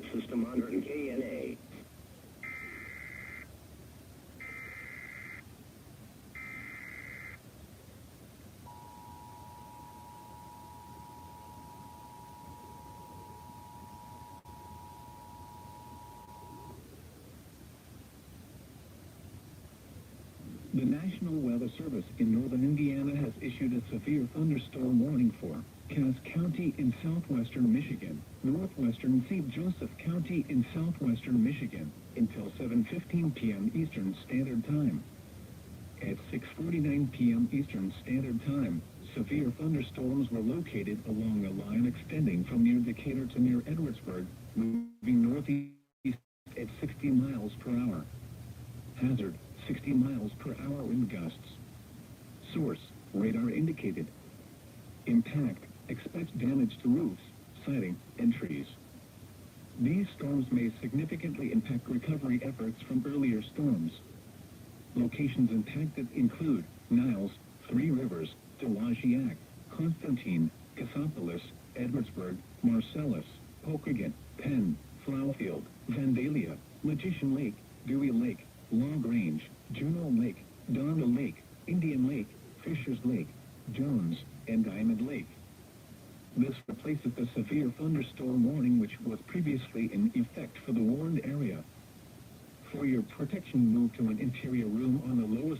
Coordinate System under KNA. The National Weather Service in northern Indiana has issued a severe thunderstorm warning for Cass County in southwestern Michigan, northwestern St. Joseph County in southwestern Michigan, until 7:15 p.m. Eastern Standard Time. At 6:49 p.m. Eastern Standard Time, severe thunderstorms were located along a line extending from near Decatur to near Edwardsburg, moving northeast at 60 miles per hour. Hazard, 60 miles per hour wind gusts. Source, radar indicated. Impact, expect damage to roofs, siding, and trees. These storms may significantly impact recovery efforts from earlier storms. Locations impacted include Niles, Three Rivers, Dowagiac, Constantine, Cassopolis, Edwardsburg, Marcellus, Pokagon, Penn, Floughfield, Vandalia, Magician Lake, Dewey Lake, Log Range, Juneau Lake, Donda Lake, Indian Lake, Fishers Lake, Jones, and Diamond Lake. This replaces the severe thunderstorm warning which was previously in effect for the warned area. For your protection, move to an interior room on the lower